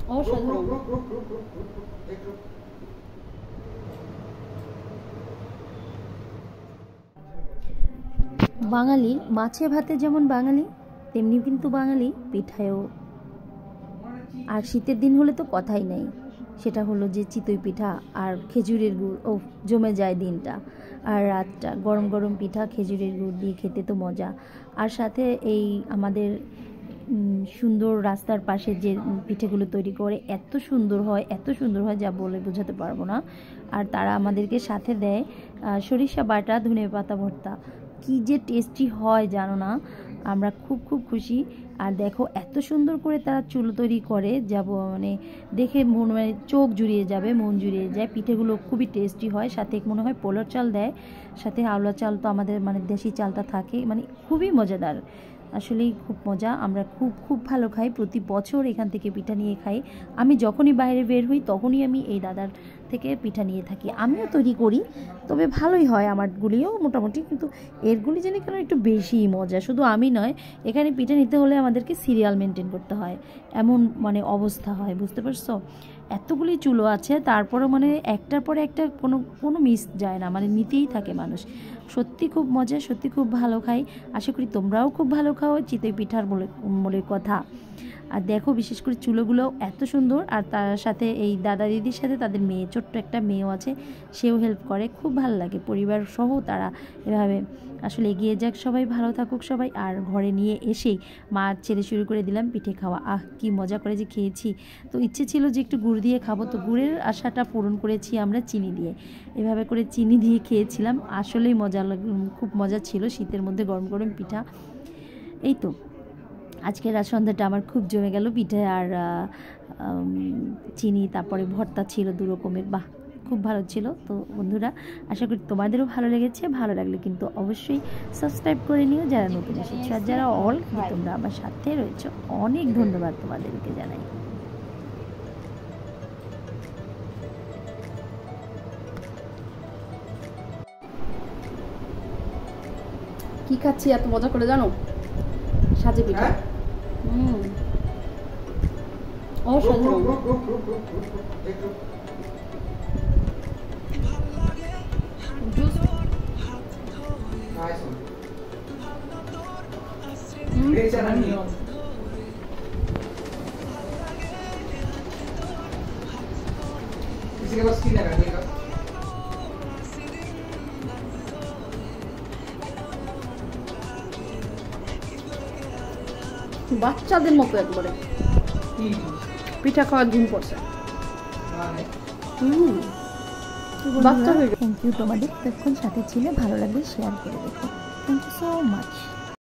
বাঙালি মাছে ভাতে যেমন বাঙালি, তেমনি কিন্তু বাঙালি পিঠায়ও। আর শীতের দিন হলে তো কথাই নেই, সেটা হলো যে চিতই পিঠা আর খেজুরের গুড়, ও জমে যায় দিনটা। আর রাতটা গরম গরম পিঠা খেজুরের গুড় দিয়ে খেতে তো মজা। আর সাথে এই আমাদের সুন্দর রাস্তার পাশে যে পিঠেগুলো তৈরি করে এত সুন্দর হয়, এত সুন্দর হয় যা বলে বোঝাতে পারবো না। আর তারা আমাদেরকে সাথে দেয় সরিষা বাটা, ধনে পাতা ভর্তা। কি যে টেস্টি হয় জানো না, আমরা খুব খুব খুশি। আর দেখো এত সুন্দর করে তারা চুলো তৈরি করে, যাব মানে দেখে মন মানে চোখ জুড়িয়ে যাবে, মন জুড়িয়ে যায়। পিঠেগুলো খুবই টেস্টি হয়, সাথে মনে হয় পোলার চাল দেয়, সাথে আওলা চাল তো আমাদের মানে দেশি চালটা থাকে, মানে খুবই মজাদার। আসলেই খুব মজা, আমরা খুব খুব ভালো খাই, প্রতি বছর এখান থেকে পিঠা নিয়ে খাই। আমি যখনই বাইরে বের হই তখনই আমি এই দাদার থেকে পিঠা নিয়ে থাকি। আমিও তৈরি করি, তবে ভালোই হয় আমারগুলিও মোটামুটি, কিন্তু এরগুলি জানি কেন একটু বেশি মজা। শুধু আমি নয়, এখানে পিঠা নিতে হলে আমাদেরকে সিরিয়াল মেনটেন করতে হয়, এমন মানে অবস্থা হয়, বুঝতে পারছো? এতগুলি চুলো আছে, তারপরেও মানে একটার পরে একটা কোনো মিস যায় না, মানে নিতেই থাকে মানুষ। সত্যি খুব মজা, সত্যি খুব ভালো খাই। আশা করি তোমরাও খুব ভালো খাও চিতই পিঠার বলে কথা। আর দেখো বিশেষ করে চুলোগুলো এত সুন্দর। আর তার সাথে এই দাদা দিদির সাথে তাদের মেয়ে, ছোট্ট একটা মেয়েও আছে, সেও হেল্প করে। খুব ভালো লাগে, পরিবার সহ তারা এভাবে আসলে এগিয়ে যাক, সবাই ভালো থাকুক সবাই। আর ঘরে নিয়ে এসেই মা ছেড়ে শুরু করে দিলাম পিঠে খাওয়া। কি মজা করে যে খেয়েছি। তো ইচ্ছে ছিল যে একটু গুড় দিয়ে খাবো, তো গুড়ের আশাটা পূরণ করেছি আমরা চিনি দিয়ে। এভাবে করে চিনি দিয়ে খেয়েছিলাম, আসলেই খুব মজা ছিল। শীতের মধ্যে গরম গরম পিঠা। এই তো আজকের রাত সন্ধ্যাটা আমার খুব জমে গেল, পিঠে আর চিনি, তারপরে ভর্তা ছিল 2 রকমের। বাহ, খুব ভালো ছিল। তো বন্ধুরা, আশা করি তোমাদেরও ভালো লেগেছে। ভালো লাগলে কিন্তু অবশ্যই সাবস্ক্রাইব করে নিও যারা নতুন এসেছো, আর যারা অলরেডি তোমরা আমার সাথে রয়েছো, অনেক ধন্যবাদ তোমাদেরকে জানাই। কি খাচ্ছি এত মজা করে জানো? সাজে পিঠা। অসাধারণ। বাচ্চাদের মতো একবারে পিঠা খাওয়ার দিন পড়ছে। থ্যাংক ইউ তোমাদের এতক্ষণ সাথে ছিলে, ভালো লাগলে শেয়ার করে দেখো। Thank you so much.